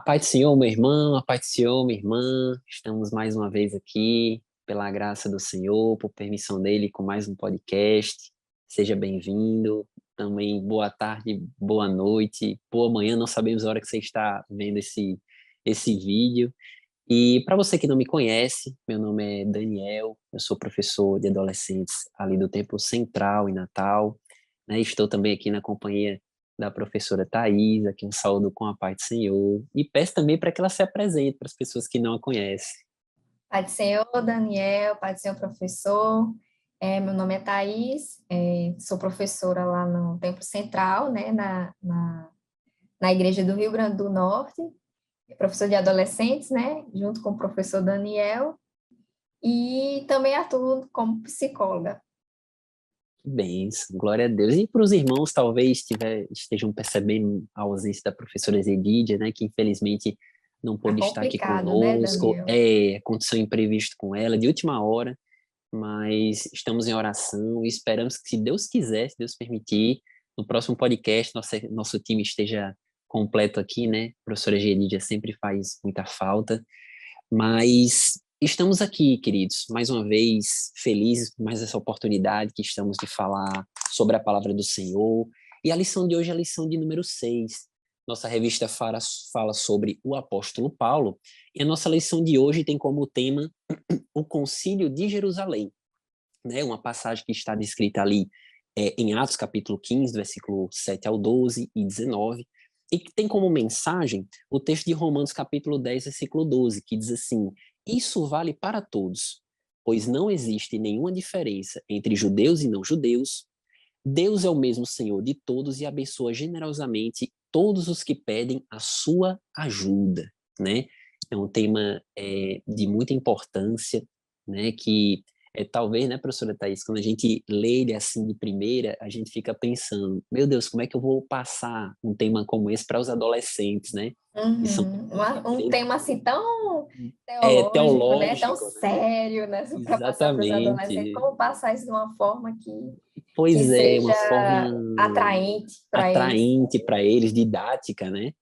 A paz do Senhor, meu irmão, a paz do Senhor, minha irmã. Estamos mais uma vez aqui, pela graça do Senhor, por permissão dele, com mais um podcast. Seja bem-vindo. Também boa tarde, boa noite, boa manhã. Não sabemos a hora que você está vendo esse vídeo. E para você que não me conhece, meu nome é Daniel, eu sou professor de adolescentes ali do Templo Central, em Natal, né? Estou também aqui na companhia da professora Thais, aqui um saúdo com a paz do Senhor, e peço também para que ela se apresente para as pessoas que não a conhecem. Pai do Senhor, Daniel, Pai do Senhor, professor. Meu nome é Thaís, sou professora lá no Templo Central, né, na Igreja do Rio Grande do Norte, professor de adolescentes, né, junto com o professor Daniel, e também atuo como psicóloga. Que bênção, glória a Deus. E para os irmãos, talvez estejam percebendo a ausência da professora Zedídia, né, que infelizmente não Tá pôde estar aqui complicado, né, conosco, Daniel? aconteceu um imprevisto com ela, de última hora, mas estamos em oração e esperamos que, se Deus quiser, se Deus permitir, no próximo podcast nosso time esteja completo aqui, né? A professora Gerídia sempre faz muita falta, mas estamos aqui, queridos, mais uma vez felizes por mais essa oportunidade que estamos de falar sobre a palavra do Senhor. E a lição de hoje é a lição de número 6. Nossa revista fala sobre o apóstolo Paulo, e a nossa lição de hoje tem como tema o Concílio de Jerusalém, né? Uma passagem que está descrita ali em Atos capítulo 15, versículo 7 ao 12 e 19, e que tem como mensagem o texto de Romanos capítulo 10, versículo 12, que diz assim: isso vale para todos, pois não existe nenhuma diferença entre judeus e não judeus. Deus é o mesmo Senhor de todos e abençoa generosamente todos os que pedem a sua ajuda, né? É um tema de muita importância, né? Que talvez, né, professora Thaís, quando a gente lê ele assim de primeira, a gente fica pensando, meu Deus, como é que eu vou passar um tema como esse para os adolescentes, né? Que são Uhum. Um tema assim tão teológico, né? Tão teológico, né? sério, né? Para passar para os adolescentes, Exatamente. como passar isso de uma forma que Pois é, seja uma forma atraente para eles. atraente para eles, didática, né?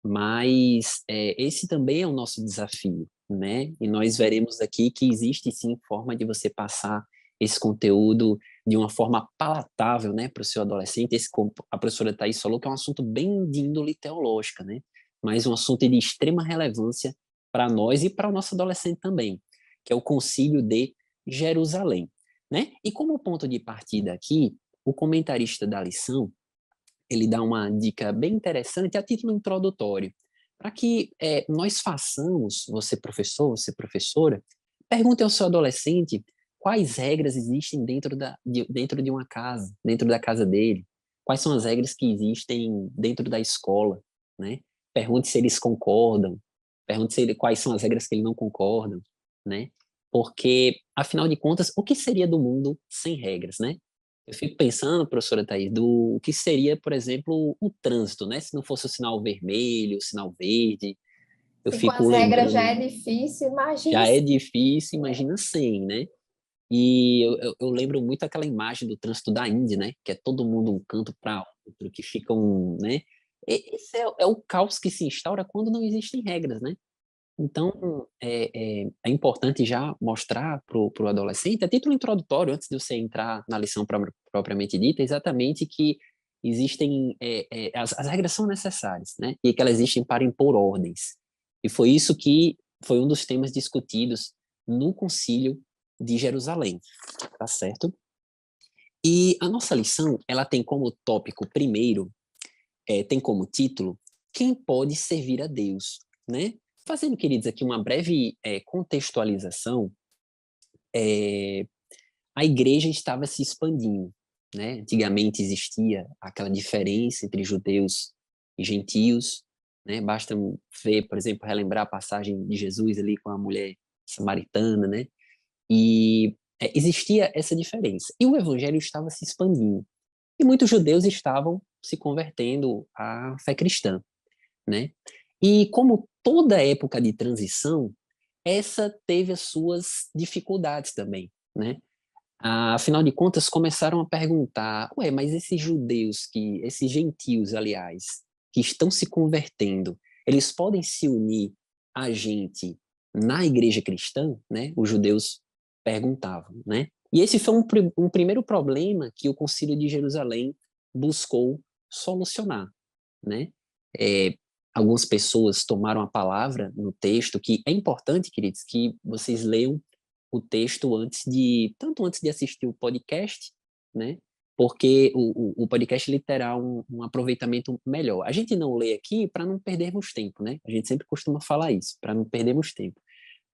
Mas esse também é o nosso desafio, né? E nós veremos aqui que existe sim forma de você passar esse conteúdo de uma forma palatável, né, para o seu adolescente. Como a professora Thais falou, que é um assunto bem de índole teológica, né? Mas um assunto de extrema relevância para nós e para o nosso adolescente também, que é o Concílio de Jerusalém, né? E como ponto de partida aqui, o comentarista da lição ele dá uma dica bem interessante a título introdutório, para que nós façamos, você professor, você professora, pergunte ao seu adolescente quais regras existem dentro de uma casa, dentro da casa dele, quais são as regras que existem dentro da escola, né? Pergunte se eles concordam, pergunte quais são as regras que eles não concordam, né? Porque, afinal de contas, o que seria do mundo sem regras, né? Eu fico pensando, professora Thaís, do que seria, por exemplo, o trânsito, né? Se não fosse o sinal vermelho, o sinal verde. Eu Se com fico as regras já lembrando, é difícil, imagine já é se difícil, imagina sem, né? E eu lembro muito aquela imagem do trânsito da Índia, né? Que é todo mundo um canto para outro, que ficam, né? Esse é o caos que se instaura quando não existem regras, né? Então, é importante já mostrar para o adolescente, a título introdutório, antes de você entrar na lição propriamente dita, exatamente que existem, as regras são necessárias, né? E que elas existem para impor ordens. E foi isso que foi um dos temas discutidos no Concílio de Jerusalém, tá certo? E a nossa lição, ela tem como tópico primeiro, tem como título, Quem pode servir a Deus, né? Fazendo, queridos, aqui uma breve contextualização, é, a igreja estava se expandindo, né? Antigamente existia aquela diferença entre judeus e gentios, né? Basta ver, por exemplo, relembrar a passagem de Jesus ali com a mulher samaritana, né? E existia essa diferença. E o evangelho estava se expandindo. E muitos judeus estavam se convertendo à fé cristã, né? E como toda época de transição, essa teve as suas dificuldades também, né? Afinal de contas, começaram a perguntar, ué, mas esses judeus, esses gentios, aliás, que estão se convertendo, eles podem se unir a gente na igreja cristã, né? Os judeus perguntavam, né? E esse foi um primeiro problema que o Concílio de Jerusalém buscou solucionar, né? É, algumas pessoas tomaram a palavra no texto, que é importante, queridos, que vocês leiam o texto tanto antes de assistir o podcast, né? Porque o podcast ele terá um aproveitamento melhor. A gente não lê aqui para não perdermos tempo, né? A gente sempre costuma falar isso, para não perdermos tempo.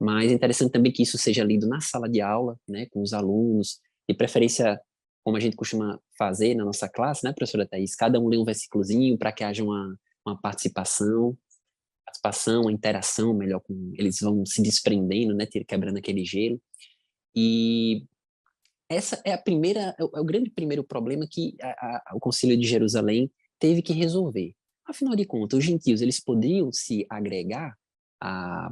Mas é interessante também que isso seja lido na sala de aula, né, com os alunos, de preferência, como a gente costuma fazer na nossa classe, né, professora Thais? Cada um lê um versículozinho para que haja uma participação, uma interação melhor com eles vão se desprendendo, né, quebrando aquele gelo. E essa é o grande primeiro problema que o Concílio de Jerusalém teve que resolver. Afinal de contas, os gentios, eles poderiam se agregar à,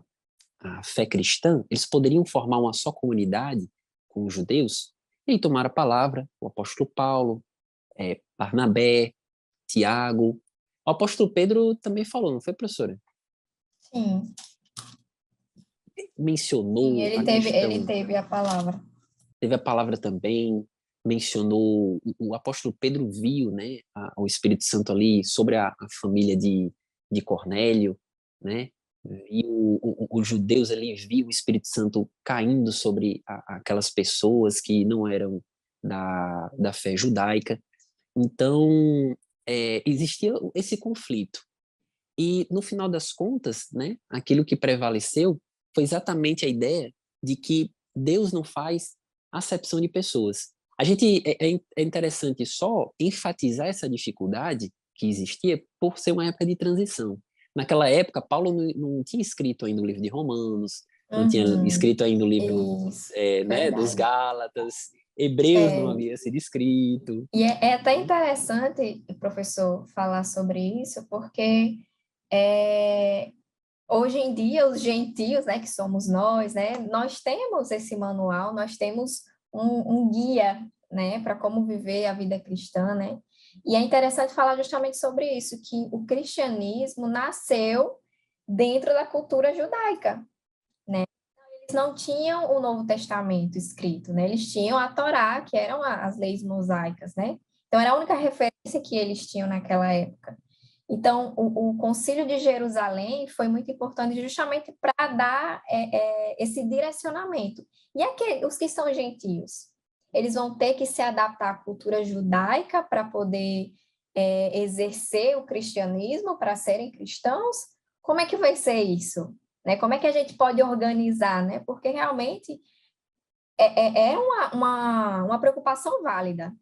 à fé cristã, eles poderiam formar uma só comunidade com os judeus, e aí tomaram a palavra o apóstolo Paulo, Barnabé, Tiago. O apóstolo Pedro também falou, não foi, professora? Sim, sim, Mencionou a ele questão. teve a palavra. Teve a palavra também, mencionou, o apóstolo Pedro viu, né, o Espírito Santo ali sobre a família de Cornélio, né, e os judeus ali viu o Espírito Santo caindo sobre aquelas pessoas que não eram da fé judaica. Então, existia esse conflito. E, no final das contas, né, aquilo que prevaleceu foi exatamente a ideia de que Deus não faz acepção de pessoas. É interessante só enfatizar essa dificuldade que existia por ser uma época de transição. Naquela época, Paulo não tinha escrito ainda o livro de Romanos, não tinha Uhum, escrito ainda o livro, isso, né, dos verdade. Gálatas, Hebreus não É, havia sido escrito. e é até interessante, professor, falar sobre isso, porque é, hoje em dia os gentios, né, que somos nós, né, nós temos esse manual, nós temos um guia, né, para como viver a vida cristã, né? E é interessante falar justamente sobre isso, que o cristianismo nasceu dentro da cultura judaica, né? Eles não tinham o Novo Testamento escrito, né? Eles tinham a Torá, que eram as leis mosaicas, né? Então era a única referência que eles tinham naquela época. Então, o Concílio de Jerusalém foi muito importante justamente para dar esse direcionamento. E os que são gentios? Eles vão ter que se adaptar à cultura judaica para poder exercer o cristianismo, para serem cristãos? Como é que vai ser isso? Né? Como é que a gente pode organizar? Né? Porque realmente é uma preocupação válida,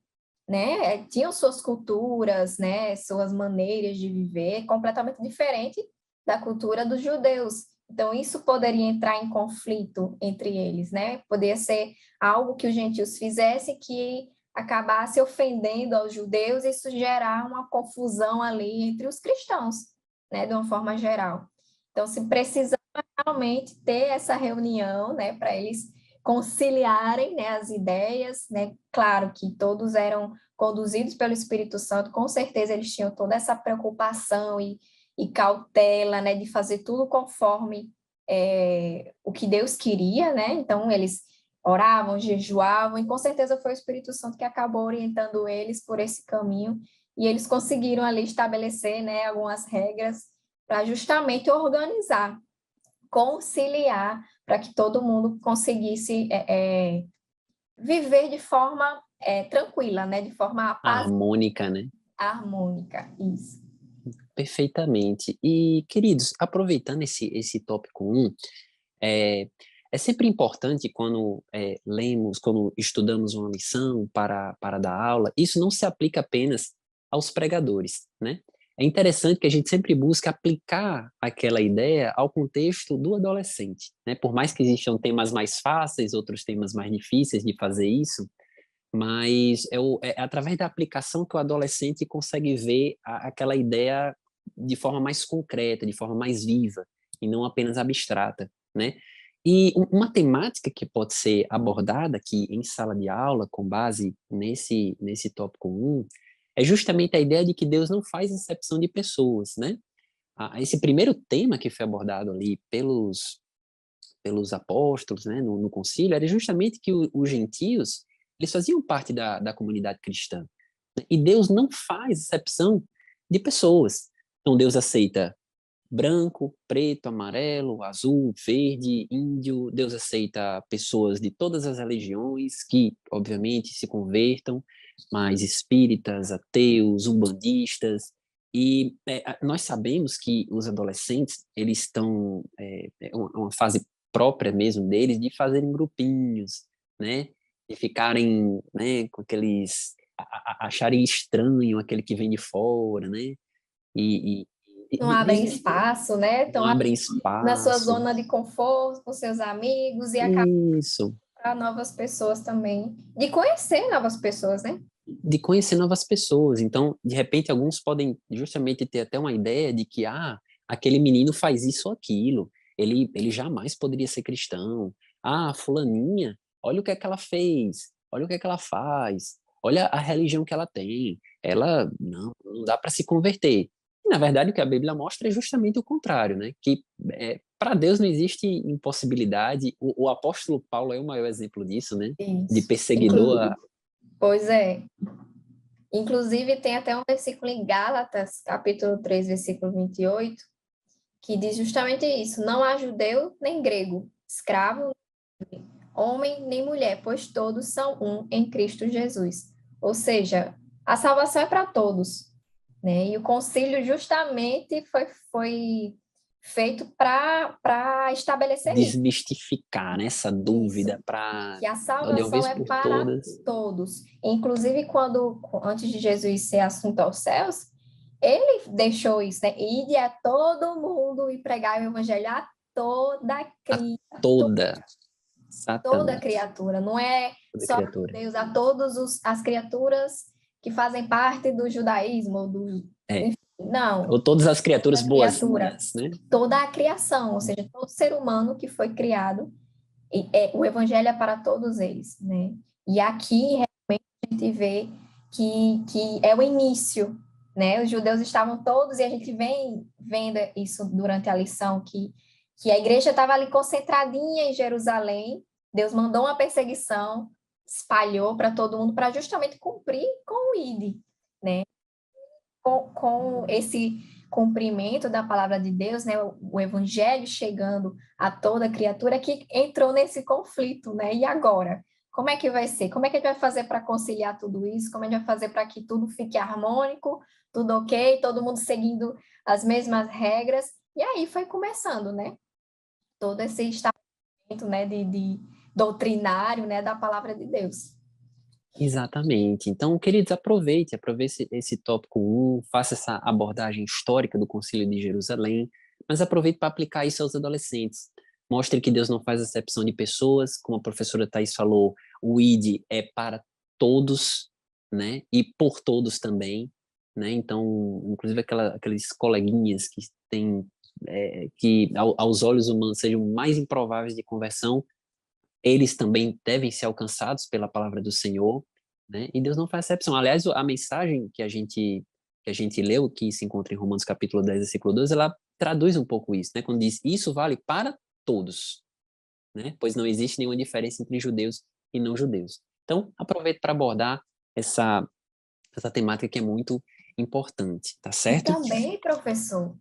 né? Tinham suas culturas, né? Suas maneiras de viver completamente diferente da cultura dos judeus. Então, isso poderia entrar em conflito entre eles, né? Poderia ser algo que os gentios fizessem que acabasse ofendendo aos judeus e isso gerar uma confusão ali entre os cristãos, né? De uma forma geral. Então, se precisava realmente ter essa reunião, né? Para eles conciliarem, né, as ideias, né? Claro que todos eram conduzidos pelo Espírito Santo, com certeza eles tinham toda essa preocupação e cautela, né, de fazer tudo conforme o que Deus queria, né? Então eles oravam, jejuavam, e com certeza foi o Espírito Santo que acabou orientando eles por esse caminho, e eles conseguiram ali estabelecer, né, algumas regras para justamente organizar, conciliar, para que todo mundo conseguisse viver de forma tranquila, né? De forma Harmônica, né? harmônica, isso. Perfeitamente. E, queridos, aproveitando esse tópico um, é, é sempre importante quando lemos, quando estudamos uma lição para dar aula, isso não se aplica apenas aos pregadores, né? É interessante que a gente sempre busque aplicar aquela ideia ao contexto do adolescente, né? Por mais que existam temas mais fáceis, outros temas mais difíceis de fazer isso, mas é através da aplicação que o adolescente consegue ver aquela ideia de forma mais concreta, de forma mais viva, e não apenas abstrata, né? E uma temática que pode ser abordada aqui em sala de aula, com base nesse tópico um é justamente a ideia de que Deus não faz exceção de pessoas, né? esse primeiro tema que foi abordado ali pelos apóstolos, né, no concílio, era justamente que os gentios, eles faziam parte da comunidade cristã. E Deus não faz exceção de pessoas. Então Deus aceita branco, preto, amarelo, azul, verde, índio. Deus aceita pessoas de todas as religiões que, obviamente, se convertam, mas espíritas, ateus, umbandistas. E nós sabemos que os adolescentes, eles estão, uma fase própria mesmo deles de fazerem grupinhos, né? De ficarem, né, com aqueles, acharem estranho aquele que vem de fora, né? E, e, Não abrem e espaço, né? não Estão abrem na sua espaço. zona de conforto com seus amigos e acabam Isso, para novas pessoas também, de conhecer novas pessoas, né? de conhecer novas pessoas. Então, de repente, alguns podem justamente ter até uma ideia de que, aquele menino faz isso ou aquilo, ele jamais poderia ser cristão. Fulaninha, olha o que é que ela fez, olha o que é que ela faz, olha a religião que ela tem. Ela, não dá para se converter. E, na verdade, o que a Bíblia mostra é justamente o contrário, né? Que para Deus não existe impossibilidade. O apóstolo Paulo é o maior exemplo disso, né? De Isso. perseguidor. Pois é. Inclusive, tem até um versículo em Gálatas, capítulo 3, versículo 28, que diz justamente isso: não há judeu nem grego, escravo, homem nem mulher, pois todos são um em Cristo Jesus. Ou seja, a salvação é para todos, né? E o concílio justamente foi feito para estabelecer isso. Desmistificar, né, essa dúvida Isso, para, que a de uma salvação vez é por para todas. todos. Inclusive, antes de Jesus ser assunto aos céus, ele deixou isso, né? Ide a todo mundo e pregar o evangelho a toda A criatura. toda, Toda exatamente, criatura, não é toda só criatura. Deus, a todas as criaturas que fazem parte do judaísmo, É, não, ou todas as criaturas toda criatura, boazinhas, né? toda a criação, ou seja, todo ser humano que foi criado, o evangelho é para todos eles, né? E aqui realmente a gente vê que é o início, né? Os judeus estavam todos, e a gente vem vendo isso durante a lição, que a igreja estava ali concentradinha em Jerusalém. Deus mandou uma perseguição, espalhou para todo mundo, para justamente cumprir com o ID, né? Com esse cumprimento da palavra de Deus, né? O evangelho chegando a toda criatura, que entrou nesse conflito, né? E agora? Como é que vai ser? Como é que a gente vai fazer para conciliar tudo isso? Como a gente vai fazer para que tudo fique harmônico, tudo ok, todo mundo seguindo as mesmas regras? E aí foi começando, né? Todo esse estabelecimento, né, de doutrinário, né, da palavra de Deus. Exatamente. Então, queridos, aproveite esse tópico um, faça essa abordagem histórica do Concílio de Jerusalém, mas aproveite para aplicar isso aos adolescentes. Mostre que Deus não faz acepção de pessoas, como a professora Thais falou, o ID é para todos, né? E por todos também, né? Então, inclusive aqueles coleguinhas que têm, que aos olhos humanos sejam mais improváveis de conversão, eles também devem ser alcançados pela palavra do Senhor, né? E Deus não faz exceção. Aliás, a mensagem que a gente leu, que se encontra em Romanos capítulo 10, versículo 12, ela traduz um pouco isso, né? Quando diz, isso vale para todos, né? Pois não existe nenhuma diferença entre judeus e não judeus. Então, aproveito para abordar essa temática que é muito importante, tá E certo? também, professor,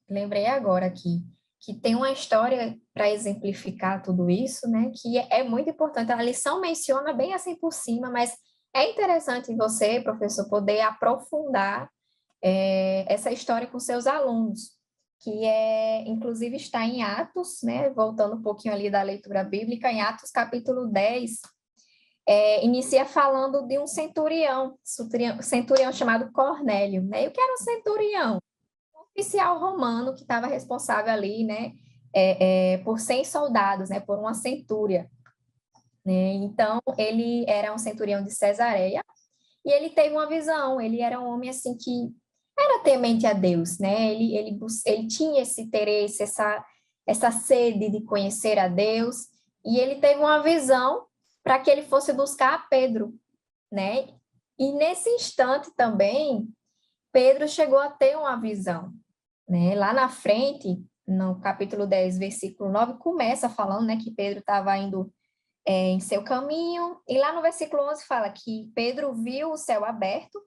lembrei agora aqui que tem uma história para exemplificar tudo isso, né? Que é muito importante. A lição menciona bem assim por cima, mas é interessante você, professor, poder aprofundar essa história com seus alunos, que inclusive está em Atos, né? Voltando um pouquinho ali da leitura bíblica, em Atos capítulo 10, inicia falando de um centurião chamado Cornélio, né? E o que era um centurião? Um oficial romano que estava responsável ali, né? Por 100 soldados, né? Por uma centúria, né? Então, ele era um centurião de Cesareia e ele teve uma visão. Ele era um homem assim que era temente a Deus, né? Ele tinha esse interesse, essa sede de conhecer a Deus, e ele teve uma visão para que ele fosse buscar Pedro, né? E nesse instante também, Pedro chegou a ter uma visão, né? Lá na frente, no capítulo 10, versículo 9, começa falando, né, que Pedro estava indo em seu caminho, e lá no versículo 11 fala que Pedro viu o céu aberto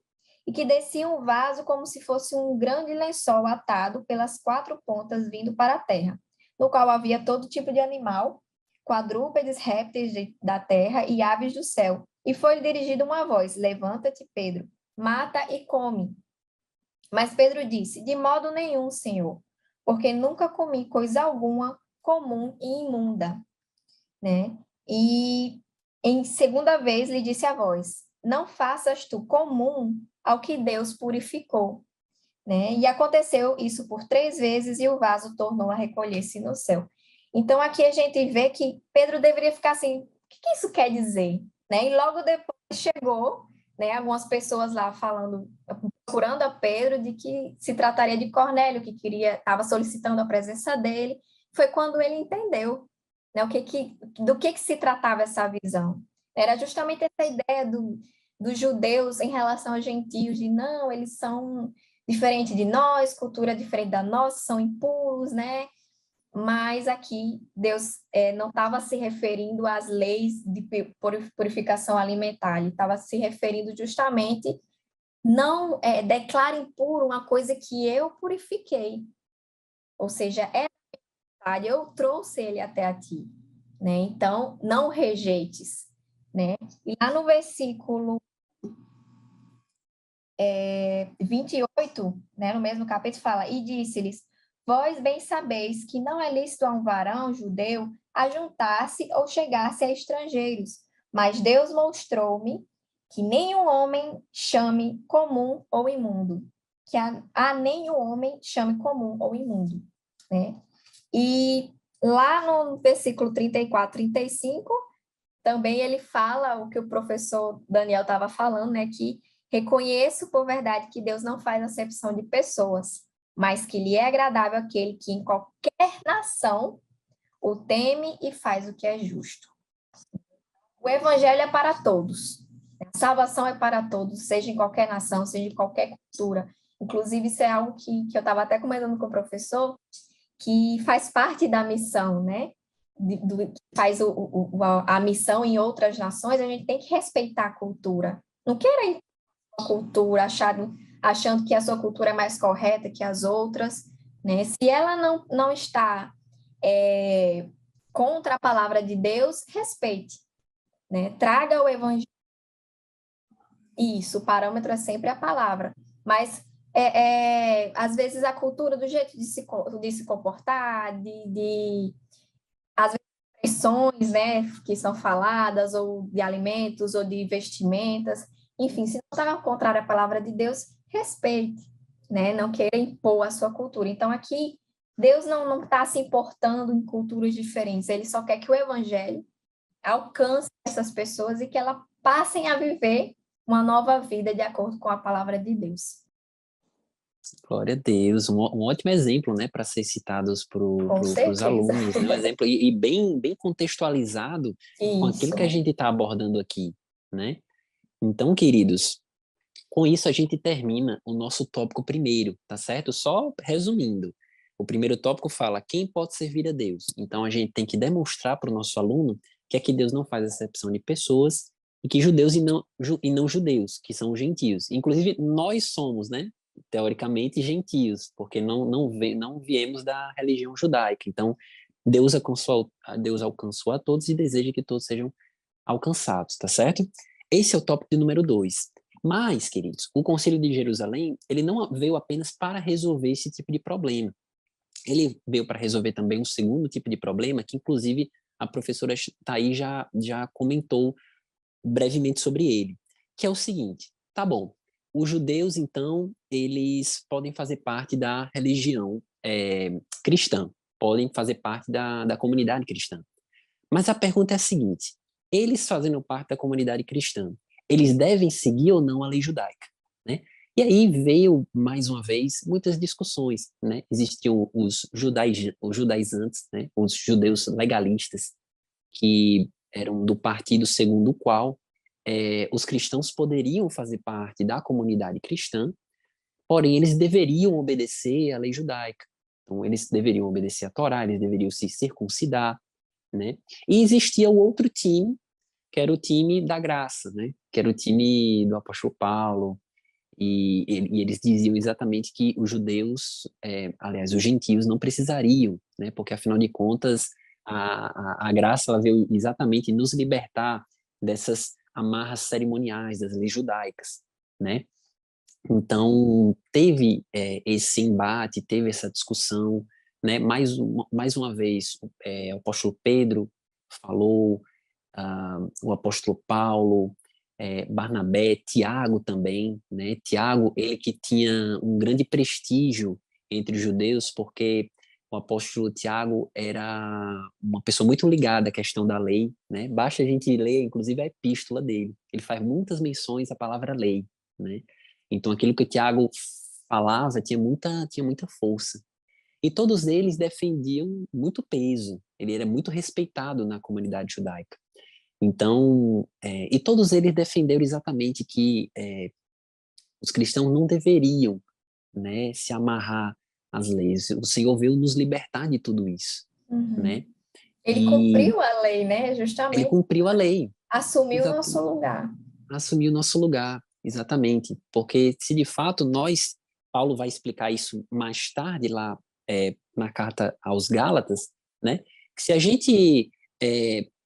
e que descia um vaso como se fosse um grande lençol atado pelas quatro pontas vindo para a terra, no qual havia todo tipo de animal, quadrúpedes, répteis da terra e aves do céu. E foi dirigida uma voz: levanta-te, Pedro, mata e come. Mas Pedro disse: de modo nenhum, Senhor, porque nunca comi coisa alguma comum e imunda, né? E em segunda vez lhe disse a voz: não faças tu comum ao que Deus purificou, né? E aconteceu isso por 3 vezes e o vaso tornou a recolher-se no céu. Então aqui a gente vê que Pedro deveria ficar assim: o que isso quer dizer, né? E logo depois chegou, né, algumas pessoas lá falando, procurando a Pedro de que se trataria de Cornélio, que estava solicitando a presença dele. Foi quando ele entendeu, né, do que se tratava essa visão. Era justamente essa ideia dos judeus em relação aos gentios, de não, eles são diferentes de nós, cultura diferente da nossa, são impuros, né? Mas aqui Deus não estava se referindo às leis de purificação alimentar, ele estava se referindo justamente, não declara impuro uma coisa que eu purifiquei, ou seja, é verdade, eu trouxe ele até a ti, né? Então, não rejeites, né? E lá no versículo 28, né, no mesmo capítulo, fala: e disse-lhes: vós bem sabeis que não é lícito a um varão judeu ajuntar-se ou chegar-se a estrangeiros, mas Deus mostrou-me que nenhum homem chame comum ou imundo, que a nenhum homem chame comum ou imundo, né? E lá no versículo 34, 35, também ele fala o que o professor Daniel estava falando, né, que reconheço por verdade que Deus não faz acepção de pessoas, mas que lhe é agradável aquele que em qualquer nação o teme e faz o que é justo. O evangelho é para todos. A salvação é para todos, seja em qualquer nação, seja em qualquer cultura. Inclusive, isso é algo que eu estava até comentando com o professor, que faz parte da missão, né? Faz a missão em outras nações, a gente tem que respeitar a cultura. Não queira a cultura achando que a sua cultura é mais correta que as outras, né? Se ela não está contra a palavra de Deus, respeite, né? Traga o evangelho. Isso, o parâmetro é sempre a palavra. Mas, às vezes, a cultura, do jeito de se comportar, às vezes, expressões, né, que são faladas, ou de alimentos, ou de vestimentas, enfim, se não está contrário à palavra de Deus, respeite, né, não queira impor a sua cultura. Então, aqui, Deus não está se importando em culturas diferentes, ele só quer que o evangelho alcance essas pessoas e que elas passem a viver uma nova vida de acordo com a palavra de Deus. Glória a Deus, um ótimo exemplo, né, para ser citados para Com os certeza. alunos, né, um exemplo e bem contextualizado com aquilo Isso. que a gente está abordando aqui, né? Então, queridos, com isso a gente termina o nosso tópico primeiro, tá certo? Só resumindo, o primeiro tópico fala quem pode servir a Deus. Então, a gente tem que demonstrar para o nosso aluno que aqui Deus não faz acepção de pessoas e que judeus e não judeus, que são gentios. Inclusive, nós somos, né? Teoricamente, gentios, porque não viemos da religião judaica. Então, Deus alcançou a todos e deseja que todos sejam alcançados, tá certo? Esse é o tópico de número 2. Mas, queridos, o Concílio de Jerusalém, ele não veio apenas para resolver esse tipo de problema. Ele veio para resolver também um segundo tipo de problema, que inclusive a professora Thaís já comentou brevemente sobre ele, que é o seguinte: tá bom, os judeus, então, eles podem fazer parte da religião cristã, podem fazer parte da comunidade cristã. Mas a pergunta é a seguinte: eles fazendo parte da comunidade cristã, eles devem seguir ou não a lei judaica, né? E aí veio, mais uma vez, muitas discussões, né? Existiam os judaizantes, né? Os judeus legalistas, que eram do partido segundo o qual os cristãos poderiam fazer parte da comunidade cristã, porém eles deveriam obedecer à lei judaica. Então, eles deveriam obedecer à Torá, eles deveriam se circuncidar, né? E existia o outro time, que era o time da graça, né? Que era o time do apóstolo Paulo, e eles diziam exatamente que os judeus, aliás, os gentios não precisariam, né? Porque afinal de contas a graça ela veio exatamente nos libertar dessas amarras cerimoniais das leis judaicas, né? Então teve esse embate, teve essa discussão, né? Mais uma vez, o apóstolo Pedro falou, o apóstolo Paulo, Barnabé, Tiago também, né? Tiago, ele que tinha um grande prestígio entre os judeus, porque o apóstolo Tiago era uma pessoa muito ligada à questão da lei, né? Basta a gente ler, inclusive, a epístola dele. Ele faz muitas menções à palavra lei, né? Então, aquilo que Tiago falava tinha muita força. E todos eles defendiam muito peso. Ele era muito respeitado na comunidade judaica. Então, e todos eles defenderam exatamente que os cristãos não deveriam, né, se amarrar às leis. O Senhor veio nos libertar de tudo isso, Uhum. né? Ele E cumpriu a lei, né? ele Justamente cumpriu a lei, assumiu o exato, nosso lugar. assumiu o nosso lugar, exatamente. Porque se de fato nós, Paulo vai explicar isso mais tarde lá na carta aos Gálatas, né? Que se a gente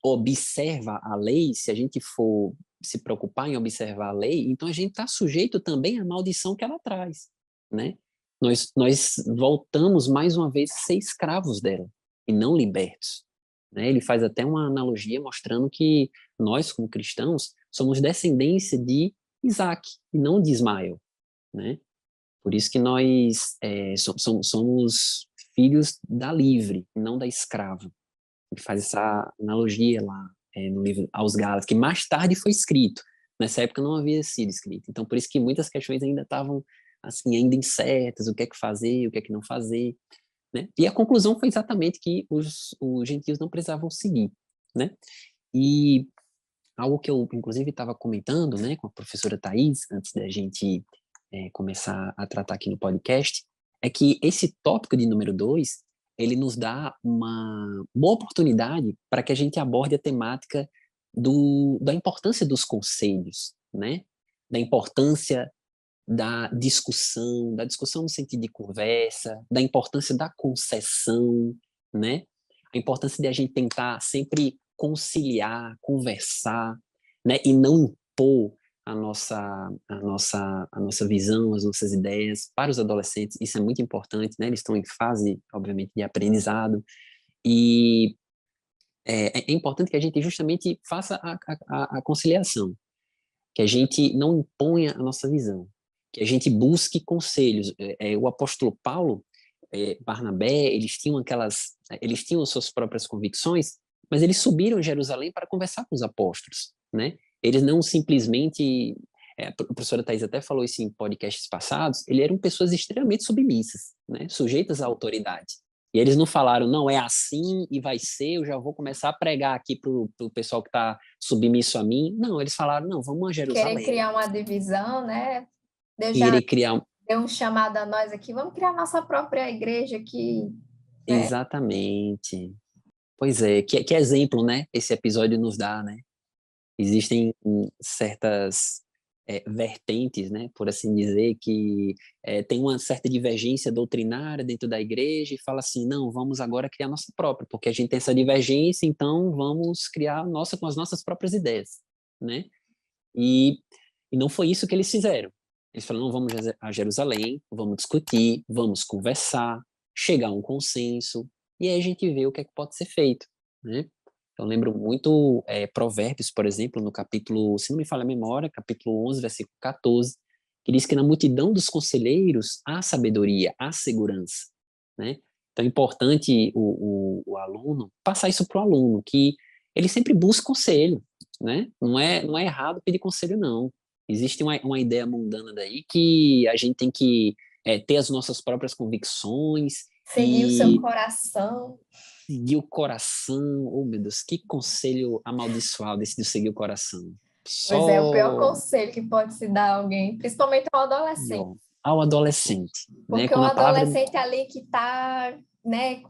observa a lei, se a gente for se preocupar em observar a lei, então a gente está sujeito também à maldição que ela traz, né? Nós voltamos mais uma vez a ser escravos dela e não libertos, né? Ele faz até uma analogia mostrando que nós, como cristãos, somos descendência de Isaac e não de Ismael, né? Por isso que nós somos filhos da livre, não da escrava. Ele faz essa analogia lá no livro aos Gálatas, que mais tarde foi escrito. Nessa época não havia sido escrito. Então, por isso que muitas questões ainda estavam assim, ainda incertas, o que é que fazer, o que é que não fazer, né? E a conclusão foi exatamente que os gentios não precisavam seguir, né? E algo que eu, inclusive, estava comentando, né, com a professora Thais, antes da gente começar a tratar aqui no podcast, é que esse tópico de número 2, ele nos dá uma boa oportunidade para que a gente aborde a temática da importância dos conselhos, né? Da importância da discussão no sentido de conversa, da importância da concessão, né? A importância de a gente tentar sempre conciliar, conversar, né? E não impor a nossa visão, as nossas ideias para os adolescentes. Isso é muito importante, né? Eles estão em fase, obviamente, de aprendizado e é importante que a gente justamente faça a conciliação, que a gente não imponha a nossa visão, que a gente busque conselhos. O apóstolo Paulo, Barnabé, eles tinham suas próprias convicções, mas eles subiram a Jerusalém para conversar com os apóstolos, né? Eles não simplesmente, a professora Thais até falou isso em podcasts passados, eles eram pessoas extremamente submissas, né? Sujeitas à autoridade. E eles não falaram, não, é assim e vai ser, eu já vou começar a pregar aqui para o pessoal que está submisso a mim. Não, eles falaram, não, vamos a Querer Jerusalém. criar uma divisão, né? Deus já Querer criar. deu um chamado a nós aqui, vamos criar nossa própria igreja aqui, né? Exatamente. Pois é, que exemplo, né? Esse episódio nos dá, né? Existem certas vertentes, né? Por assim dizer, que tem uma certa divergência doutrinária dentro da igreja e fala assim, não, vamos agora criar nossa própria, porque a gente tem essa divergência, então vamos criar a nossa com as nossas próprias ideias, né? E, e não foi isso que eles fizeram. Eles falaram, não, vamos a Jerusalém, vamos discutir, vamos conversar, chegar a um consenso, e aí a gente vê o que é que pode ser feito, né? Eu lembro muito Provérbios, por exemplo, no capítulo, se não me falha a memória, capítulo 11, versículo 14, que diz que na multidão dos conselheiros há sabedoria, há segurança, né? Então é importante o aluno passar isso para o aluno, que ele sempre busca conselho, né? Não é errado pedir conselho, não. Existe uma ideia mundana daí que a gente tem que ter as nossas próprias convicções Seguir o seu e coração. seguir o coração. Oh, meu Deus, que conselho amaldiçoado esse de seguir o coração. Pois é, o pior Só conselho que pode se dar a alguém, principalmente ao adolescente. ao adolescente, né? Porque o Quando a palavra adolescente ali que está, né,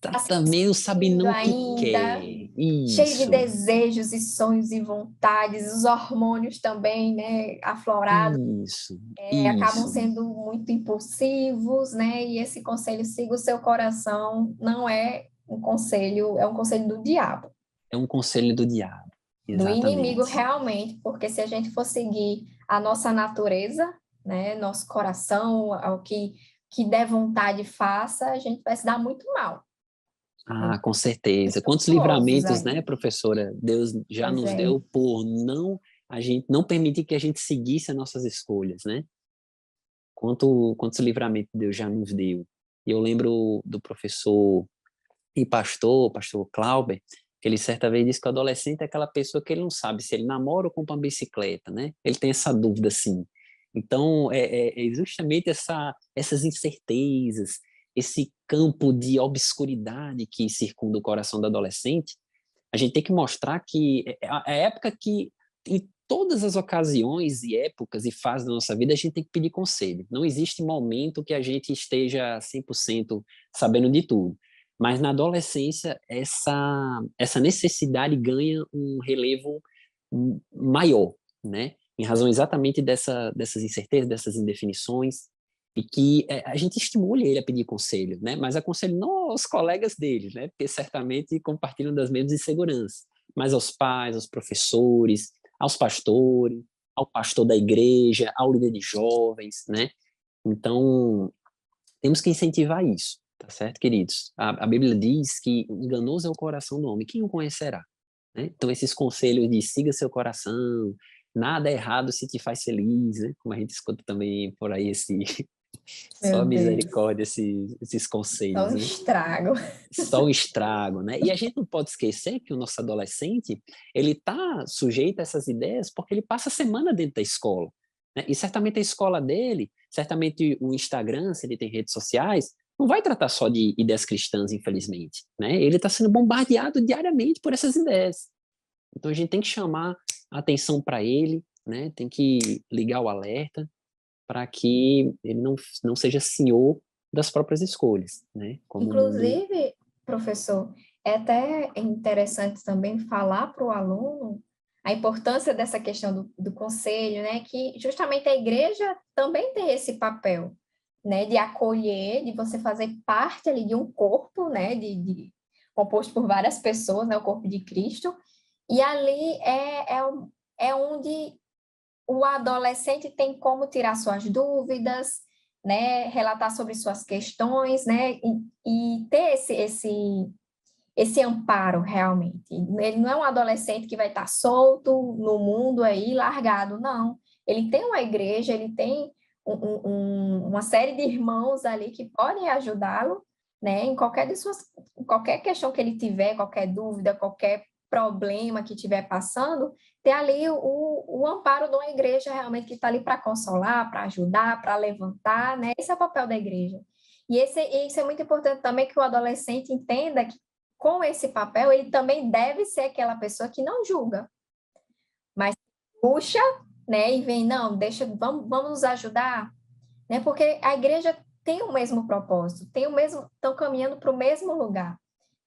tá se também não sabe construindo não o que quer. ainda, cheio de Isso, desejos e sonhos e vontades, os hormônios também, né, aflorados, isso, acabam isso. sendo muito impulsivos, né? E esse conselho, siga o seu coração, não é um conselho, é um conselho do diabo, É um conselho do diabo. do inimigo Exatamente. realmente, porque se a gente for seguir a nossa natureza, né, nosso coração, ao que der vontade faça, a gente vai se dar muito mal. Ah, com certeza. Quantos Espirituosos livramentos, aí. né, professora, Deus já Pois nos é. deu por não a gente não permitir que a gente seguisse as nossas escolhas, né? Quantos livramentos Deus já nos deu. E eu lembro do professor e pastor Clauber, que ele certa vez disse que o adolescente é aquela pessoa que ele não sabe se ele namora ou compra uma bicicleta, né? Ele tem essa dúvida, assim. Então, é justamente essas incertezas, esse campo de obscuridade que circunda o coração do adolescente, a gente tem que mostrar que é a época que, em todas as ocasiões e épocas e fases da nossa vida, a gente tem que pedir conselho. Não existe momento que a gente esteja 100% sabendo de tudo. Mas na adolescência, essa necessidade ganha um relevo maior, né? Em razão exatamente dessas incertezas, dessas indefinições, e que a gente estimule ele a pedir conselho, né? Mas aconselho não aos colegas dele, né? Porque certamente compartilham das mesmas inseguranças, mas aos pais, aos professores, aos pastores, ao pastor da igreja, ao líder de jovens, né? Então, temos que incentivar isso, tá certo, queridos? A Bíblia diz que enganoso é o coração do homem, quem o conhecerá? Né? Então, esses conselhos de siga seu coração, nada é errado se te faz feliz, né? Como a gente escuta também por aí Meu só Deus, misericórdia, esses só conselhos, um né? estrago. Só o estrago, né? E a gente não pode esquecer que o nosso adolescente, ele está sujeito a essas ideias porque ele passa a semana dentro da escola, né? E certamente a escola dele, certamente o Instagram, se ele tem redes sociais, não vai tratar só de ideias cristãs, infelizmente, né? Ele está sendo bombardeado diariamente por essas ideias. Então a gente tem que chamar a atenção para ele, né? Tem que ligar o alerta para que ele não seja senhor das próprias escolhas, né? Como o mundo. Inclusive, professor, é até interessante também falar para o aluno a importância dessa questão do conselho, né? Que justamente a igreja também tem esse papel, né? De acolher, de você fazer parte ali de um corpo, né? Composto por várias pessoas, né? O corpo de Cristo. E ali é onde o adolescente tem como tirar suas dúvidas, né, relatar sobre suas questões, né, e ter esse amparo realmente. Ele não é um adolescente que vai estar solto no mundo aí, largado, não. Ele tem uma igreja, ele tem uma série de irmãos ali que podem ajudá-lo, né, em qualquer questão que ele tiver, qualquer dúvida, qualquer problema que estiver passando, ter ali o amparo de uma igreja realmente que está ali para consolar, para ajudar, para levantar, né? Esse é o papel da igreja. E isso é muito importante também que o adolescente entenda que com esse papel ele também deve ser aquela pessoa que não julga, mas puxa, né? E vem, não, vamos nos ajudar, né? Porque a igreja tem o mesmo propósito, estão caminhando para o mesmo lugar,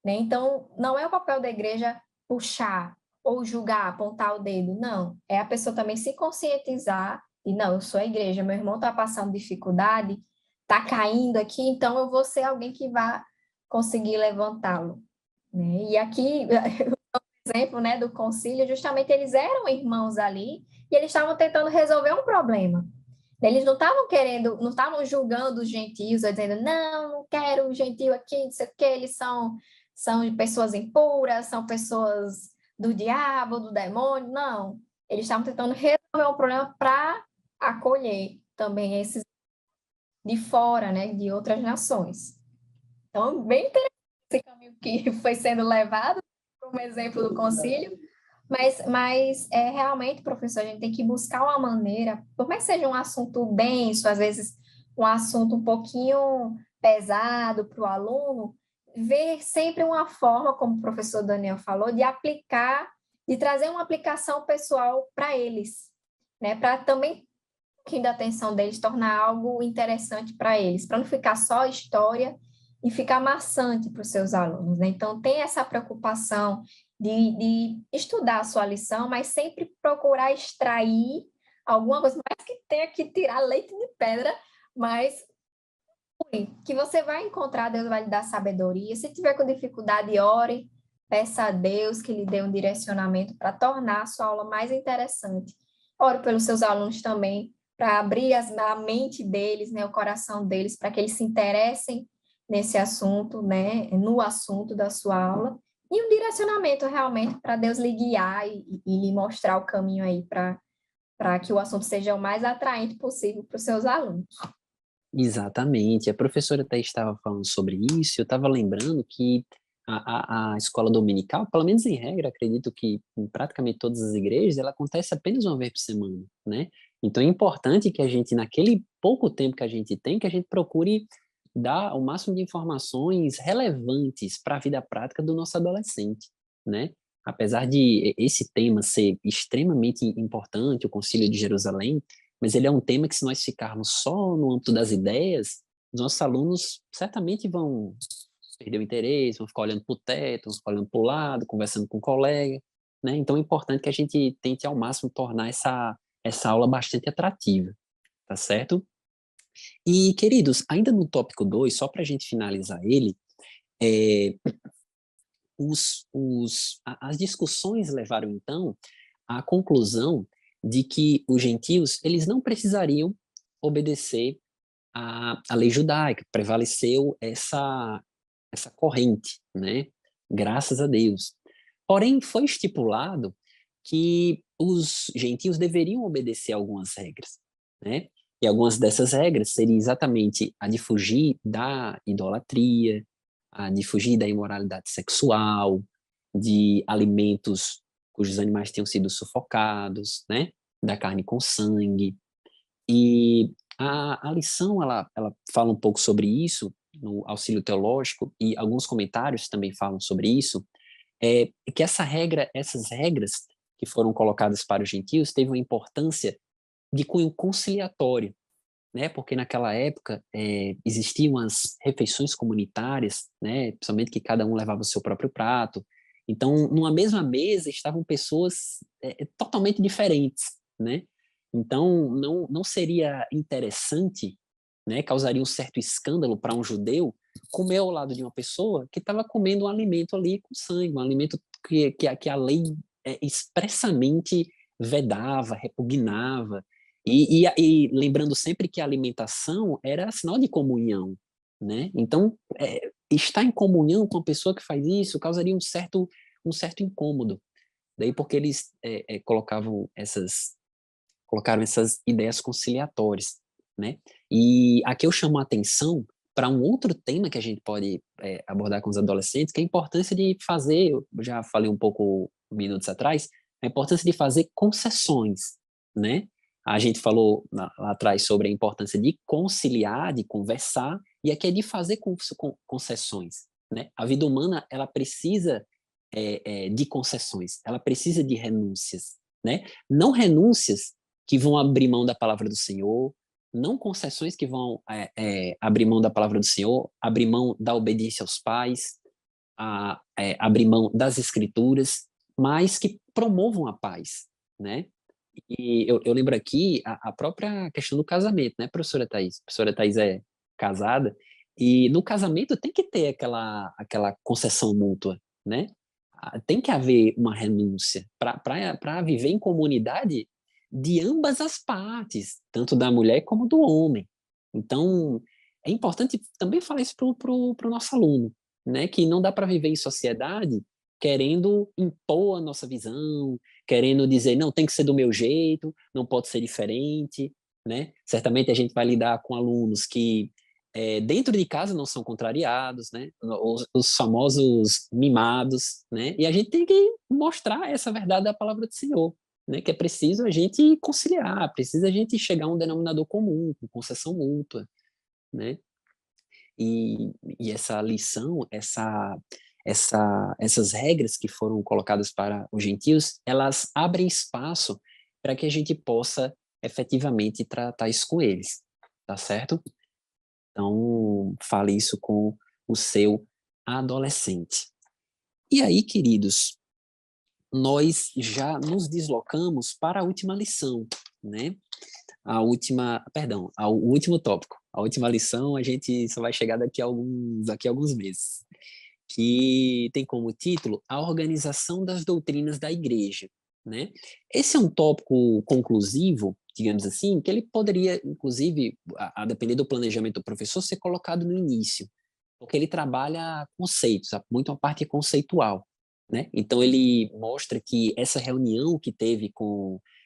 né? Então, não é o papel da igreja puxar ou julgar, apontar o dedo, não. É a pessoa também se conscientizar e, não, eu sou a igreja, meu irmão está passando dificuldade, está caindo aqui, então eu vou ser alguém que vai conseguir levantá-lo, né? E aqui, exemplo, né, do concílio, justamente eles eram irmãos ali e eles estavam tentando resolver um problema. Eles não estavam querendo, não estavam julgando os gentios, dizendo, não quero um gentio aqui, não sei o que, eles são pessoas impuras, são pessoas do diabo, do demônio, não. Eles estavam tentando resolver um problema para acolher também esses de fora, né, de outras nações. Então, bem interessante esse caminho que foi sendo levado, como exemplo do concílio, mas realmente, professor, a gente tem que buscar uma maneira, por mais que seja um assunto denso, às vezes um assunto um pouquinho pesado para o aluno, ver sempre uma forma, como o professor Daniel falou, de aplicar, de trazer uma aplicação pessoal para eles, né? Para também pouquinho da atenção deles, tornar algo interessante para eles, para não ficar só história e ficar maçante para os seus alunos, né? Então, tem essa preocupação de estudar a sua lição, mas sempre procurar extrair alguma coisa, mais que tenha que tirar leite de pedra, mas que você vai encontrar, Deus vai lhe dar sabedoria. Se tiver com dificuldade, ore, peça a Deus que lhe dê um direcionamento para tornar a sua aula mais interessante. Ore pelos seus alunos também, para abrir a mente deles, né, o coração deles, para que eles se interessem nesse assunto, né, no assunto da sua aula. E um direcionamento realmente para Deus lhe guiar e lhe mostrar o caminho aí para que o assunto seja o mais atraente possível para os seus alunos. Exatamente. A professora até estava falando sobre isso, eu estava lembrando que a escola dominical, pelo menos em regra, acredito que em praticamente todas as igrejas, ela acontece apenas uma vez por semana, né? Então é importante que a gente, naquele pouco tempo que a gente tem, que a gente procure dar o máximo de informações relevantes para a vida prática do nosso adolescente, né? Apesar de esse tema ser extremamente importante, o Concílio de Jerusalém, mas ele é um tema que, se nós ficarmos só no âmbito das ideias, os nossos alunos certamente vão perder o interesse, vão ficar olhando para o teto, vão ficar olhando para o lado, conversando com o colega, né? Então é importante que a gente tente ao máximo tornar essa aula bastante atrativa, tá certo? E, queridos, ainda no tópico 2, só para a gente finalizar ele, é, as discussões levaram, então, à conclusão de que os gentios eles não precisariam obedecer à lei judaica, prevaleceu essa corrente, né? Graças a Deus. Porém, foi estipulado que os gentios deveriam obedecer a algumas regras, né? E algumas dessas regras seriam exatamente a de fugir da idolatria, a de fugir da imoralidade sexual, de alimentos cujos animais tenham sido sufocados, né? Da carne com sangue. E a lição, ela fala um pouco sobre isso, no auxílio teológico, e alguns comentários também falam sobre isso, que essas regras que foram colocadas para os gentios teve uma importância de cunho conciliatório, né? Porque naquela época existiam as refeições comunitárias, né? Principalmente que cada um levava o seu próprio prato. Então, numa mesma mesa estavam pessoas totalmente diferentes, né? Então, não seria interessante, né? Causaria um certo escândalo para um judeu comer ao lado de uma pessoa que estava comendo um alimento ali com sangue, um alimento que a lei expressamente vedava, repugnava, e lembrando sempre que a alimentação era sinal de comunhão, né? Então, estar em comunhão com a pessoa que faz isso causaria um certo incômodo. Daí porque eles colocaram essas ideias conciliatórias, né? E aqui eu chamo a atenção para um outro tema que a gente pode abordar com os adolescentes, que é a importância de fazer, eu já falei um pouco minutos atrás, a importância de fazer concessões, né? A gente falou lá atrás sobre a importância de conciliar, de conversar, e aqui é de fazer concessões, né? A vida humana, ela precisa de concessões, ela precisa de renúncias, né? Não renúncias que vão abrir mão da palavra do Senhor, não concessões que vão abrir mão da palavra do Senhor, abrir mão da obediência aos pais, abrir mão das escrituras, mas que promovam a paz, né? E eu lembro aqui a própria questão do casamento, né, professora Thais? A professora Thais é casada, e no casamento tem que ter aquela concessão mútua, né? Tem que haver uma renúncia para viver em comunidade de ambas as partes, tanto da mulher como do homem. Então, é importante também falar isso pro nosso aluno, né? Que não dá para viver em sociedade querendo impor a nossa visão, querendo dizer, não, tem que ser do meu jeito, não pode ser diferente, né? Certamente a gente vai lidar com alunos que dentro de casa não são contrariados, né? Os famosos mimados, né? E a gente tem que mostrar essa verdade da palavra do Senhor, né? Que é preciso a gente conciliar, precisa a gente chegar a um denominador comum, com concessão mútua, né? E essa lição, essas regras que foram colocadas para os gentios, elas abrem espaço para que a gente possa efetivamente tratar isso com eles, tá certo? Então, fale isso com o seu adolescente. E aí, queridos, nós já nos deslocamos para a última lição, né? O último tópico. A última lição a gente só vai chegar daqui a alguns meses, que tem como título a organização das doutrinas da igreja, né? Esse é um tópico conclusivo, digamos assim, que ele poderia, inclusive, a depender do planejamento do professor, ser colocado no início, porque ele trabalha conceitos, muito a parte conceitual, né? Então ele mostra que essa reunião que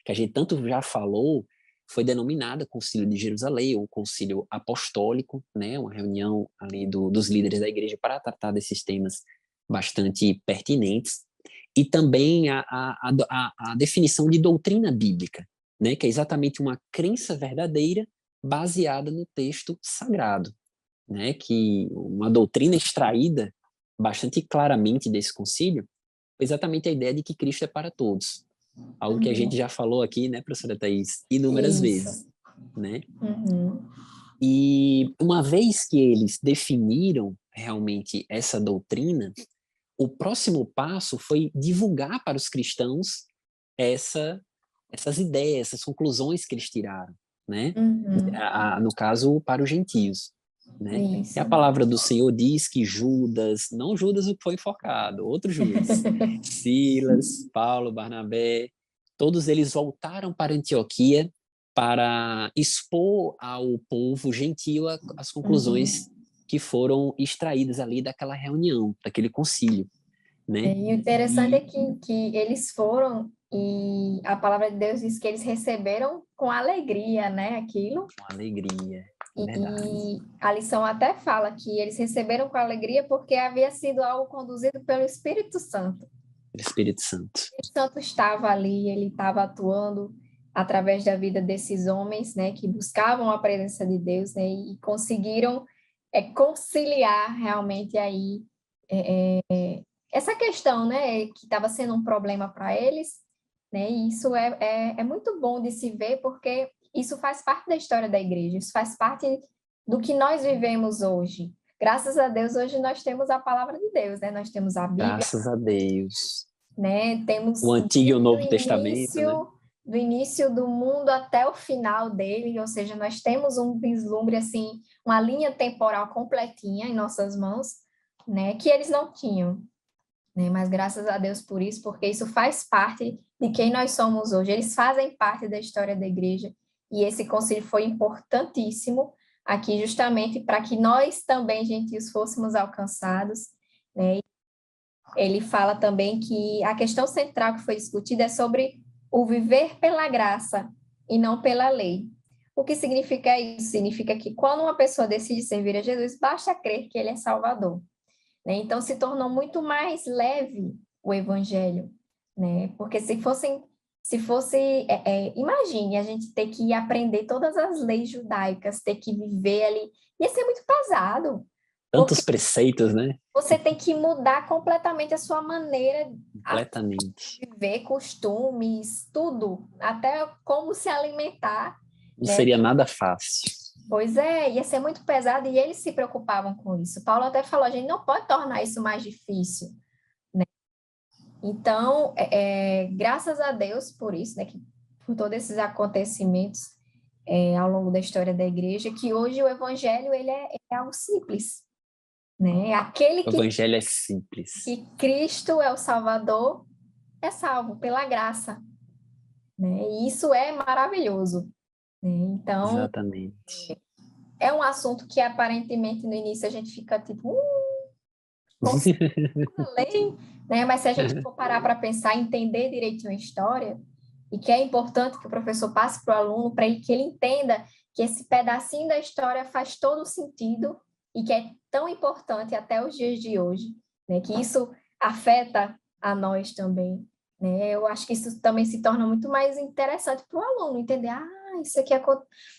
a gente tanto já falou, foi denominada Concílio de Jerusalém, ou Concílio Apostólico, né? Uma reunião ali dos líderes da igreja para tratar desses temas bastante pertinentes, e também a definição de doutrina bíblica, né? Que é exatamente uma crença verdadeira baseada no texto sagrado, né? Que uma doutrina extraída bastante claramente desse concílio foi exatamente a ideia de que Cristo é para todos. Algo que a gente já falou aqui, né, professora Thais, inúmeras Isso. vezes, né? Uhum. E uma vez que eles definiram realmente essa doutrina, o próximo passo foi divulgar para os cristãos essas ideias, essas conclusões que eles tiraram, né? Uhum. No caso, para os gentios, né? E a Isso. palavra do Senhor diz que Judas, não Judas o que foi enforcado, outro Judas, Silas, Paulo, Barnabé, todos eles voltaram para Antioquia para expor ao povo gentio as Uhum. conclusões que foram extraídas ali daquela reunião, daquele concílio, né? E o interessante é E que eles foram e a palavra de Deus diz que eles receberam com alegria, né, aquilo. com alegria, verdade. E a lição até fala que eles receberam com alegria porque havia sido algo conduzido pelo Espírito Santo. Espírito Santo. O Espírito Santo estava ali, ele estava atuando através da vida desses homens, né, que buscavam a presença de Deus, né, e conseguiram conciliar realmente aí essa questão, né, que estava sendo um problema para eles, né, e isso é muito bom de se ver, porque isso faz parte da história da igreja, isso faz parte do que nós vivemos hoje. Graças a Deus, hoje nós temos a palavra de Deus, né, nós temos a Bíblia, Graças a Deus. né, O temos Antigo e o desde o Novo Testamento, né? do início do mundo até o final dele, ou seja, nós temos um vislumbre, assim, uma linha temporal completinha em nossas mãos, né, que eles não tinham, né? Mas graças a Deus por isso, porque isso faz parte de quem nós somos hoje. Eles fazem parte da história da igreja e esse concílio foi importantíssimo aqui justamente para que nós também, gentios, fôssemos alcançados, né? Ele fala também que a questão central que foi discutida é sobre o viver pela graça e não pela lei. O que significa isso? Significa que quando uma pessoa decide servir a Jesus, basta crer que ele é Salvador, né? Então, se tornou muito mais leve o evangelho, né? Porque imagine a gente ter que aprender todas as leis judaicas, ter que viver ali, ia ser muito pesado, porque Tantos preceitos, né? você tem que mudar completamente a sua maneira Completamente. de viver, costumes, tudo, até como se alimentar, Não né? seria nada fácil. Pois é, ia ser muito pesado e eles se preocupavam com isso. Paulo até falou, a gente não pode tornar isso mais difícil, né? Então, graças a Deus por isso, né, que, por todos esses acontecimentos ao longo da história da igreja, que hoje o evangelho ele é algo simples, né? Aquele O evangelho é simples. que Cristo é o Salvador é salvo pela graça, né? E isso é maravilhoso, né? Então, Exatamente. é um assunto que aparentemente no início a gente fica tipo, como se além, né? Mas se a gente for parar para pensar, entender direitinho a história, e que é importante que o professor passe para o aluno, para que ele entenda que esse pedacinho da história faz todo sentido e que é tão importante até os dias de hoje, né? Que isso afeta a nós também, né? Eu acho que isso também se torna muito mais interessante para o aluno entender, isso aqui é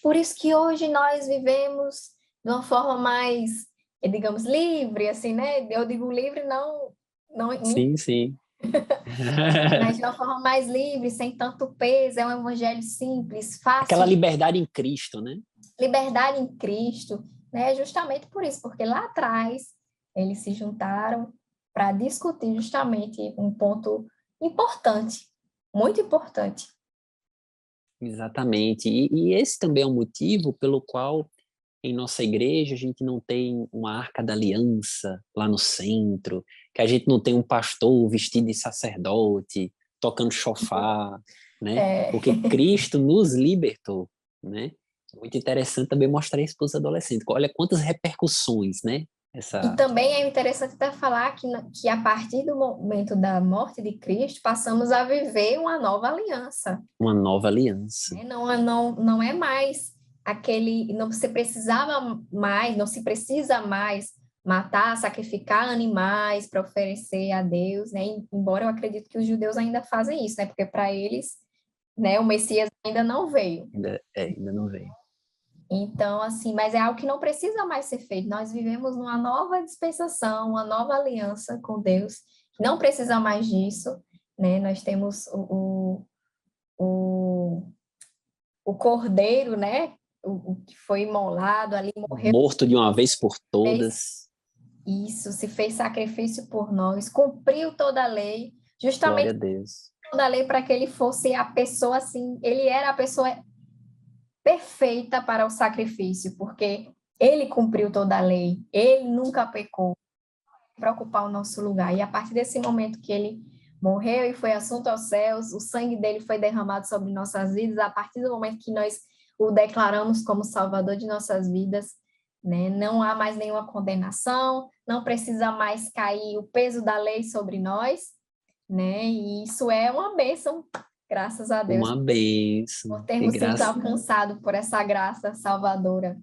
por isso que hoje nós vivemos de uma forma mais, digamos, livre, assim, né? Eu digo livre não Sim, sim. Mas de uma forma mais livre, sem tanto peso, é um evangelho simples, Aquela fácil, liberdade em Cristo, né? liberdade em Cristo, né? Justamente por isso, porque lá atrás eles se juntaram para discutir justamente um ponto importante, muito importante. Exatamente. E esse também é um motivo pelo qual em nossa igreja a gente não tem uma arca da aliança lá no centro, que a gente não tem um pastor vestido de sacerdote, tocando chofar, né? É, Porque Cristo nos libertou, né? Muito interessante também mostrar isso para os adolescentes. Olha quantas repercussões, né? e Essa também é interessante até falar que a partir do momento da morte de Cristo, passamos a viver uma nova aliança. uma nova aliança. Né? Não é mais aquele, não se precisa mais matar, sacrificar animais para oferecer a Deus, né? Embora eu acredito que os judeus ainda fazem isso, né? Porque para eles, né, o Messias ainda não veio. Ainda não veio. Então, assim, mas é algo que não precisa mais ser feito. Nós vivemos numa nova dispensação, uma nova aliança com Deus, que não precisa mais disso, né? Nós temos o o cordeiro, né? O que foi imolado ali, morreu, Morto de uma vez por fez todas. isso, se fez sacrifício por nós, cumpriu toda a lei, Glória justamente a Deus. toda a lei para que ele fosse a pessoa assim, ele era a pessoa perfeita para o sacrifício, porque ele cumpriu toda a lei, ele nunca pecou para ocupar o nosso lugar. E a partir desse momento que ele morreu e foi assunto aos céus, o sangue dele foi derramado sobre nossas vidas, a partir do momento que nós o declaramos como Salvador de nossas vidas, né? Não há mais nenhuma condenação, não precisa mais cair o peso da lei sobre nós, né? E isso é uma bênção, graças a Deus, Uma bênção. por E termos sido graça. alcançados por essa graça salvadora.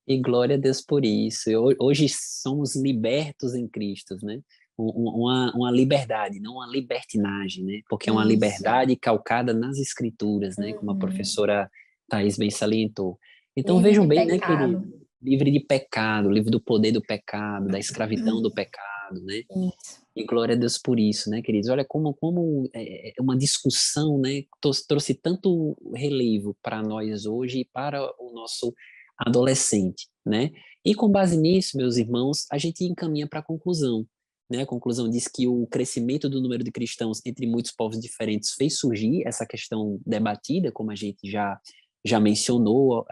E glória a Deus por isso. Hoje somos libertos em Cristo, né? Uma liberdade, não uma libertinagem, né? Porque é uma Isso. liberdade calcada nas Escrituras, né? Como a Uhum. professora Thais bem salientou. Então Livre vejam de bem, né, querido? pecado. Livre de pecado, livre do poder do pecado, da escravidão do pecado, né? Isso. E glória a Deus por isso, né, queridos? Olha como uma discussão, né, trouxe tanto relevo para nós hoje e para o nosso adolescente, né? E com base nisso, meus irmãos, a gente encaminha para a conclusão, né? A conclusão diz que o crescimento do número de cristãos entre muitos povos diferentes fez surgir essa questão debatida, como a gente já mencionou,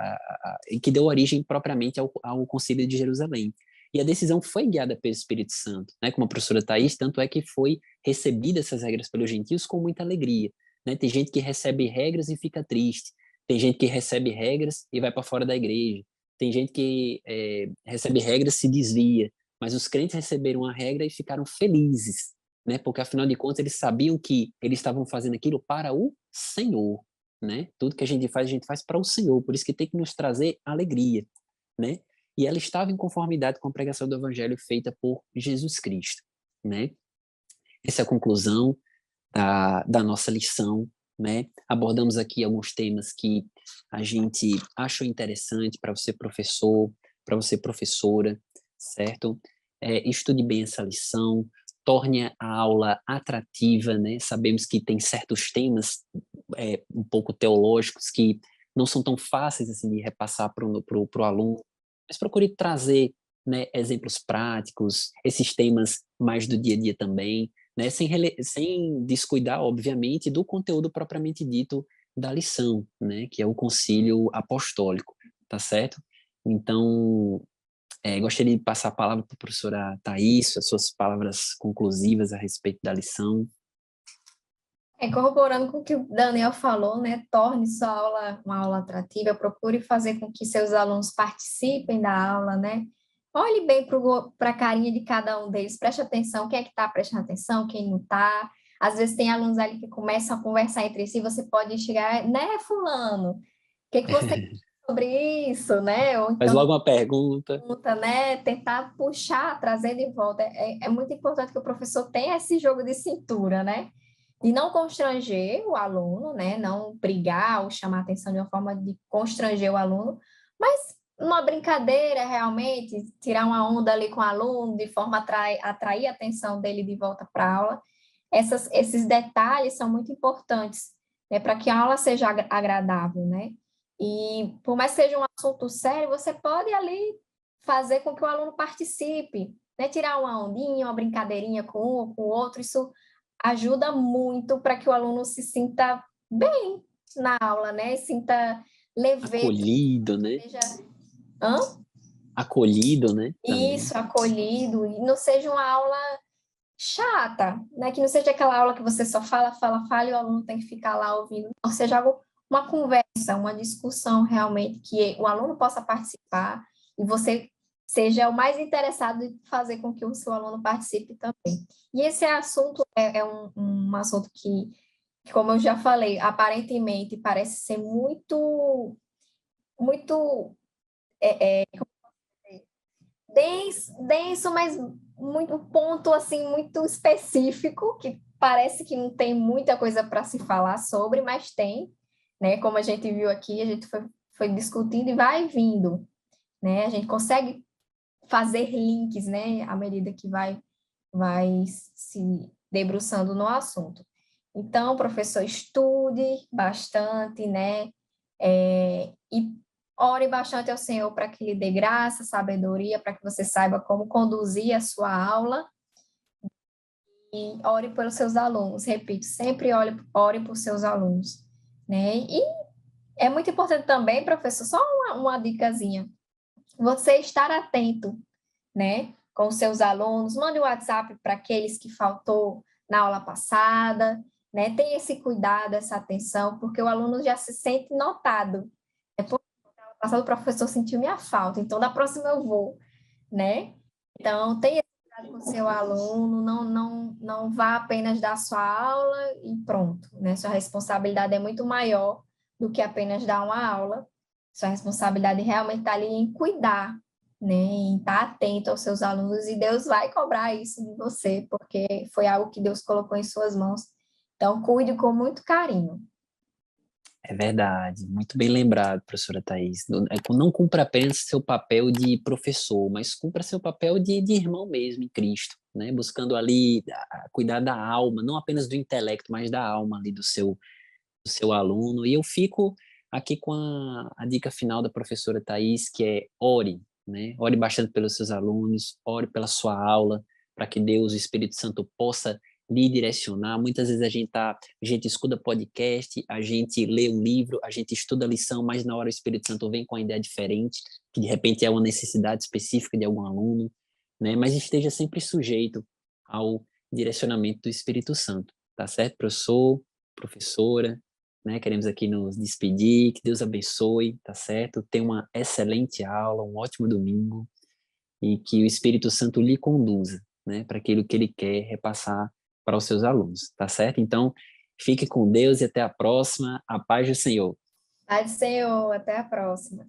e que deu origem propriamente ao Concílio de Jerusalém. E a decisão foi guiada pelo Espírito Santo, né? Como a professora Thais, tanto é que foi recebida essas regras pelos gentios com muita alegria, né? Tem gente que recebe regras e fica triste, tem gente que recebe regras e vai para fora da igreja, tem gente que recebe regras e se desvia, mas os crentes receberam a regra e ficaram felizes, né? Porque afinal de contas eles sabiam que eles estavam fazendo aquilo para o Senhor, né? Tudo que a gente faz para o Senhor, por isso que tem que nos trazer alegria, né? E ela estava em conformidade com a pregação do evangelho feita por Jesus Cristo, né? Essa é a conclusão da nossa lição, né? Abordamos aqui alguns temas que a gente achou interessante para você professor, para você professora, certo? Estude bem essa lição, torne a aula atrativa, né? Sabemos que tem certos temas um pouco teológicos que não são tão fáceis assim de repassar para o aluno, mas procure trazer, né, exemplos práticos, esses temas mais do dia a dia também, né, sem descuidar, obviamente, do conteúdo propriamente dito da lição, né, que é o concílio apostólico, tá certo? Então, gostaria de passar a palavra para a professora Thais, as suas palavras conclusivas a respeito da lição. Corroborando com o que o Daniel falou, né? Torne sua aula uma aula atrativa, procure fazer com que seus alunos participem da aula, né? Olhe bem para a carinha de cada um deles, preste atenção, quem é que está prestando atenção, quem não está. Às vezes tem alunos ali que começam a conversar entre si, você pode chegar, né, fulano, o que você acha sobre isso, né? Ou Faz então logo uma pergunta. pergunta, né? Tentar puxar, trazer de volta. É muito importante que o professor tenha esse jogo de cintura, né? De não constranger o aluno, né? Não brigar ou chamar a atenção de uma forma de constranger o aluno, mas uma brincadeira realmente, tirar uma onda ali com o aluno, de forma a atrair a atenção dele de volta para a aula. esses detalhes são muito importantes, né, para que a aula seja agradável, né? E por mais que seja um assunto sério, você pode ali fazer com que o aluno participe, né? Tirar uma ondinha, uma brincadeirinha com um ou com o outro, isso ajuda muito para que o aluno se sinta bem na aula, né? Sinta leveza, Acolhido, né? seja... Hã? Acolhido, né? Também. Isso, acolhido, e não seja uma aula chata, né? Que não seja aquela aula que você só fala, fala, fala e o aluno tem que ficar lá ouvindo. Ou seja, algo, uma conversa, uma discussão realmente que o aluno possa participar e você seja o mais interessado em fazer com que o seu aluno participe também. E esse assunto é um assunto que, como eu já falei, aparentemente parece ser muito denso, mas muito um ponto assim muito específico que parece que não tem muita coisa para se falar sobre, mas tem, né? Como a gente viu aqui, a gente foi discutindo e vai vindo, né? A gente consegue fazer links, né? À medida que vai se debruçando no assunto. Então, professor, estude bastante, né? E ore bastante ao Senhor para que lhe dê graça, sabedoria, para que você saiba como conduzir a sua aula. E ore pelos seus alunos. Repito, sempre ore por seus alunos, né? E é muito importante também, professor, só uma dicasinha. Você estar atento, né? Com os seus alunos. Mande o WhatsApp para aqueles que faltou na aula passada, né? Tenha esse cuidado, essa atenção, porque o aluno já se sente notado. Passado o professor sentiu minha falta, então da próxima eu vou, né? Então, tenha cuidado com o seu aluno, não vá apenas dar sua aula e pronto, né? Sua responsabilidade é muito maior do que apenas dar uma aula. Sua responsabilidade realmente está ali em cuidar, né? Em estar atento aos seus alunos e Deus vai cobrar isso de você, porque foi algo que Deus colocou em suas mãos. Então, cuide com muito carinho. É verdade, muito bem lembrado, professora Thais. Não cumpra apenas seu papel de professor, mas cumpra seu papel de irmão mesmo em Cristo, né? Buscando ali cuidar da alma, não apenas do intelecto, mas da alma ali do seu aluno. E eu fico aqui com a dica final da professora Thais, que é ore, né? Ore bastante pelos seus alunos, ore pela sua aula, para que Deus, o Espírito Santo, possa lhe direcionar. Muitas vezes a gente escuta podcast, a gente lê um livro, a gente estuda a lição, mas na hora o Espírito Santo vem com uma ideia diferente, que de repente é uma necessidade específica de algum aluno, né? Mas esteja sempre sujeito ao direcionamento do Espírito Santo, tá certo, professor, professora, né? Queremos aqui nos despedir, que Deus abençoe, tá certo? Tenha uma excelente aula, um ótimo domingo e que o Espírito Santo lhe conduza, né? Para aquilo que ele quer repassar para os seus alunos, tá certo? Então, fique com Deus e até a próxima. A paz do Senhor. Paz do Senhor, até a próxima.